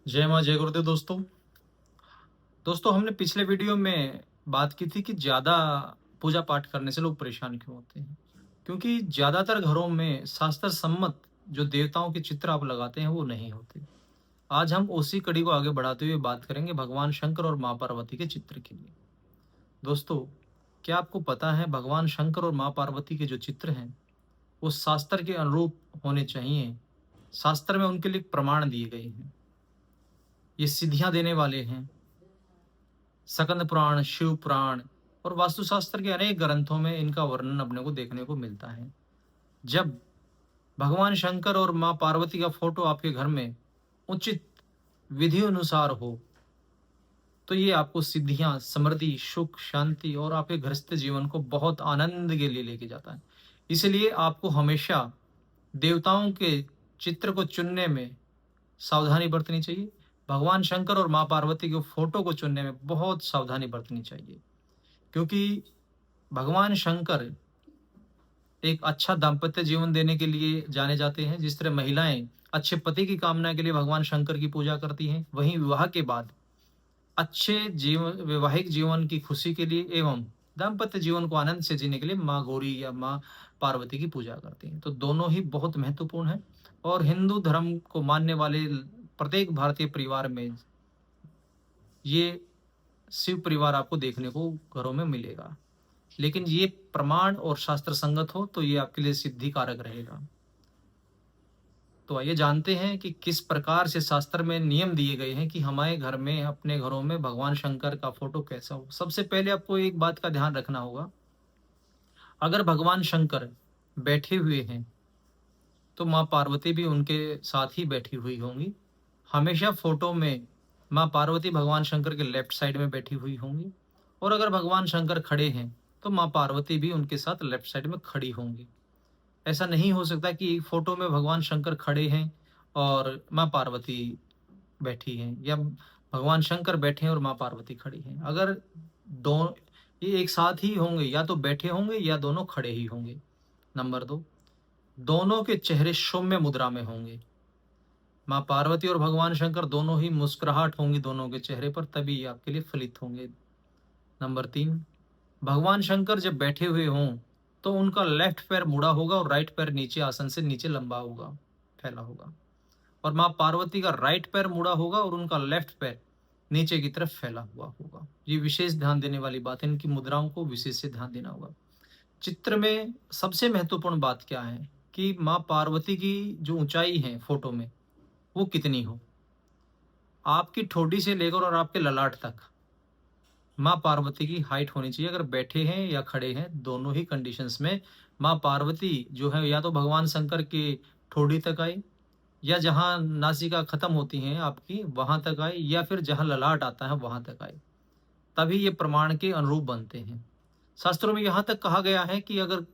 जय माँ जय गुरुदेव दोस्तों। दोस्तों हमने पिछले वीडियो में बात की थी कि ज़्यादा पूजा पाठ करने से लोग परेशान क्यों होते हैं। क्योंकि ज़्यादातर घरों में शास्त्र सम्मत जो देवताओं के चित्र आप लगाते हैं वो नहीं होते। आज हम उसी कड़ी को आगे बढ़ाते हुए बात करेंगे भगवान शंकर और माँ पार्वती के चित्र की लिए। दोस्तों, क्या आपको पता है भगवान शंकर और माँ पार्वती के जो चित्र हैं वो शास्त्र के अनुरूप होने चाहिए। शास्त्र में उनके लिए प्रमाण दिए गए हैं। ये सिद्धियां देने वाले हैं। स्कंद पुराण, शिव पुराण और वास्तुशास्त्र के अनेक ग्रंथों में इनका वर्णन अपने को देखने को मिलता है। जब भगवान शंकर और माँ पार्वती का फोटो आपके घर में उचित विधि अनुसार हो, तो ये आपको सिद्धियां, समृद्धि, सुख, शांति और आपके गृहस्थ जीवन को बहुत आनंद के लिए लेके जाता है। इसलिए आपको हमेशा देवताओं के चित्र को चुनने में सावधानी बरतनी चाहिए। भगवान शंकर और माँ पार्वती के फोटो को चुनने में बहुत सावधानी बरतनी चाहिए। क्योंकि भगवान शंकर एक अच्छा दाम्पत्य जीवन देने के लिए जाने जाते हैं। जिस तरह महिलाएं अच्छे पति की कामना के लिए भगवान शंकर की पूजा करती हैं, वहीं विवाह के बाद अच्छे जीवन, वैवाहिक जीवन की खुशी के लिए एवं दाम्पत्य जीवन को आनंद से जीने के लिए माँ गौरी या माँ पार्वती की पूजा करती हैं। तो दोनों ही बहुत महत्वपूर्ण है और हिंदू धर्म को मानने वाले प्रत्येक भारतीय परिवार में ये शिव परिवार आपको देखने को घरों में मिलेगा। लेकिन ये प्रमाण और शास्त्र संगत हो तो ये आपके लिए सिद्धि कारक रहेगा। तो आइए जानते हैं कि किस प्रकार से शास्त्र में नियम दिए गए हैं कि हमारे घर में, अपने घरों में भगवान शंकर का फोटो कैसा हो। सबसे पहले आपको एक बात का ध्यान रखना होगा। अगर भगवान शंकर बैठे हुए हैं तो माँ पार्वती भी उनके साथ ही बैठी हुई होंगी। हमेशा फोटो में माँ पार्वती भगवान शंकर के लेफ्ट साइड में बैठी हुई होंगी और अगर भगवान शंकर खड़े हैं तो माँ पार्वती भी उनके साथ लेफ्ट साइड में खड़ी होंगी। ऐसा नहीं हो सकता कि एक फोटो में भगवान शंकर खड़े हैं और माँ पार्वती बैठी हैं, या भगवान शंकर बैठे हैं और माँ पार्वती खड़ी हैं। अगर दो ये एक साथ ही होंगे, या तो बैठे होंगे या दोनों खड़े ही होंगे। नंबर दो, दोनों के चेहरे सौम्य मुद्रा में होंगे। माँ पार्वती और भगवान शंकर दोनों ही मुस्कुराहट होंगी दोनों के चेहरे पर, तभी ये आपके लिए फलित होंगे। नंबर तीन, भगवान शंकर जब बैठे हुए हों तो उनका लेफ्ट पैर मुड़ा होगा और राइट पैर नीचे, आसन से नीचे लंबा होगा, फैला होगा। और माँ पार्वती का राइट पैर मुड़ा होगा और उनका लेफ्ट पैर नीचे की तरफ फैला हुआ होगा। ये विशेष ध्यान देने वाली बात है। इनकी मुद्राओं को विशेष से ध्यान देना होगा। चित्र में सबसे महत्वपूर्ण बात क्या है कि माँ पार्वती की जो ऊंचाई है फोटो में वो कितनी हो। आपकी ठोडी से लेकर और आपके ललाट तक माँ पार्वती की हाइट होनी चाहिए। अगर बैठे हैं या खड़े हैं, दोनों ही कंडीशंस में माँ पार्वती जो है या तो भगवान शंकर के ठोड़ी तक आए, या जहाँ नासिका खत्म होती हैं आपकी वहां तक आए, या फिर जहाँ ललाट आता है वहां तक आए। तभी ये प्रमाण के अनुरूप बनते हैं। शास्त्रों में यहाँ तक कहा गया है कि अगर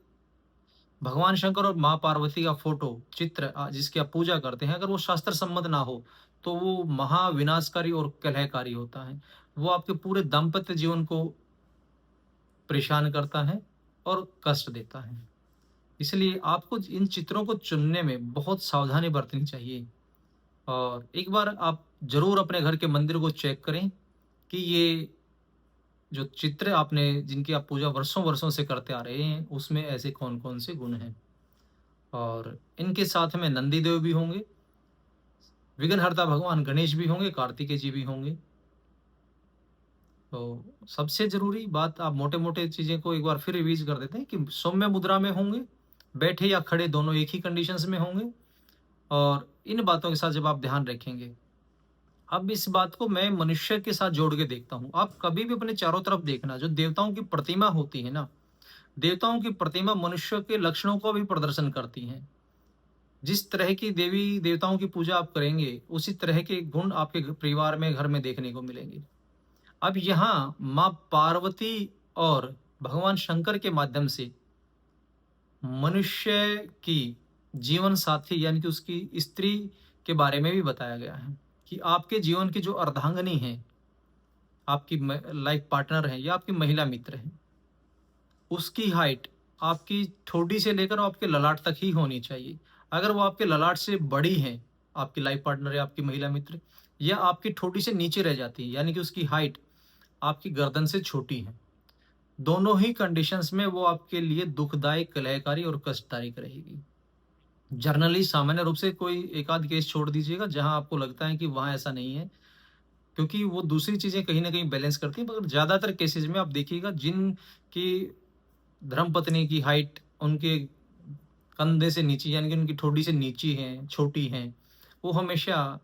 भगवान शंकर और माँ पार्वती का फोटो चित्र जिसकी आप पूजा करते हैं, अगर वो शास्त्र सम्मत ना हो तो वो महाविनाशकारी और कलहकारी होता है। वो आपके पूरे दाम्पत्य जीवन को परेशान करता है और कष्ट देता है। इसलिए आपको इन चित्रों को चुनने में बहुत सावधानी बरतनी चाहिए। और एक बार आप जरूर अपने घर के मंदिर को चेक करें कि ये जो चित्र आपने, जिनकी आप पूजा वर्षों वर्षों से करते आ रहे हैं, उसमें ऐसे कौन कौन से गुण हैं। और इनके साथ में नंदी देव भी होंगे, विघ्नहर्ता भगवान गणेश भी होंगे, कार्तिकेय जी भी होंगे। तो सबसे जरूरी बात, आप मोटे मोटे चीजें को एक बार फिर रिवीज कर देते हैं कि सौम्य मुद्रा में होंगे, बैठे या खड़े दोनों एक ही कंडीशंस में होंगे। और इन बातों के साथ जब आप ध्यान रखेंगे, अब इस बात को मैं मनुष्य के साथ जोड़ के देखता हूँ। आप कभी भी अपने चारों तरफ देखना, जो देवताओं की प्रतिमा होती है ना, देवताओं की प्रतिमा मनुष्य के लक्षणों को भी प्रदर्शन करती हैं। जिस तरह की देवी देवताओं की पूजा आप करेंगे उसी तरह के गुण आपके परिवार में, घर में देखने को मिलेंगे। अब यहाँ माँ पार्वती और भगवान शंकर के माध्यम से मनुष्य की जीवन साथी यानी कि उसकी स्त्री के बारे में भी बताया गया है कि आपके जीवन की जो अर्धांगिनी है, आपकी लाइफ पार्टनर है या आपकी महिला मित्र है, उसकी हाइट आपकी ठोडी से लेकर आपके ललाट तक ही होनी चाहिए। अगर वो आपके ललाट से बड़ी है, आपकी लाइफ पार्टनर या आपकी महिला मित्र, या आपकी ठोड़ी से नीचे रह जाती है, यानी कि उसकी हाइट आपकी गर्दन से छोटी है, दोनों ही कंडीशंस में वो आपके लिए दुखदायी, कलहकारी और कष्टदायक रहेगी। जनरली सामान्य रूप से कोई एक आध केस छोड़ दीजिएगा जहां आपको लगता है कि वहां ऐसा नहीं है, क्योंकि वो दूसरी चीजें कहीं ना कहीं बैलेंस करती है, मगर ज्यादातर केसेस में आप देखिएगा जिनकी धर्मपत्नी की हाइट उनके कंधे से नीचे, यानी कि उनकी ठोड़ी से नीची है, छोटी है, वो हमेशा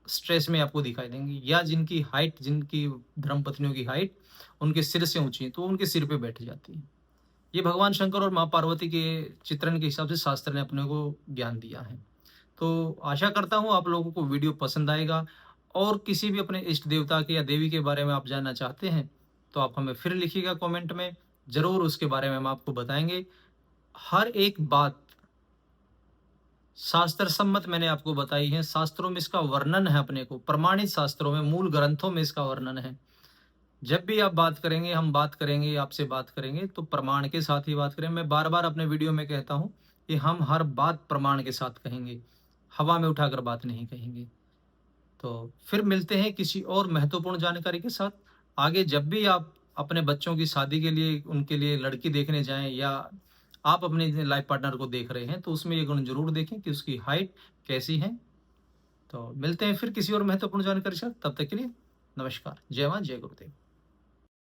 स्ट्रेस में आपको दिखाई देंगी, या जिनकी हाइट, जिनकी धर्मपत्नियों की हाइट उनके सिर से ऊंची है, तो वो उनके सिर पे बैठ जाती है। ये भगवान शंकर और माँ पार्वती के चित्रण के हिसाब से शास्त्र ने अपने को ज्ञान दिया है। तो आशा करता हूँ आप लोगों को वीडियो पसंद आएगा, और किसी भी अपने इष्ट देवता के या देवी के बारे में आप जानना चाहते हैं तो आप हमें फिर लिखिएगा कमेंट में, जरूर उसके बारे में हम आपको बताएंगे। हर एक बात शास्त्र सम्मत मैंने आपको बताई है, शास्त्रों में इसका वर्णन है, अपने को प्रमाणित शास्त्रों में, मूल ग्रंथों में इसका वर्णन है। जब भी आप बात करेंगे, हम बात करेंगे, आपसे बात करेंगे, तो प्रमाण के साथ ही बात करें। मैं बार बार अपने वीडियो में कहता हूं कि हम हर बात प्रमाण के साथ कहेंगे, हवा में उठाकर बात नहीं कहेंगे। तो फिर मिलते हैं किसी और महत्वपूर्ण जानकारी के साथ। आगे जब भी आप अपने बच्चों की शादी के लिए, उनके लिए लड़की देखने जाएं, या आप अपने लाइफ पार्टनर को देख रहे हैं, तो उसमें ये गुण जरूर देखें कि उसकी हाइट कैसी है। तो मिलते हैं फिर किसी और महत्वपूर्ण जानकारी के साथ, तब तक के लिए नमस्कार। जय मां, जय गुरुदेव।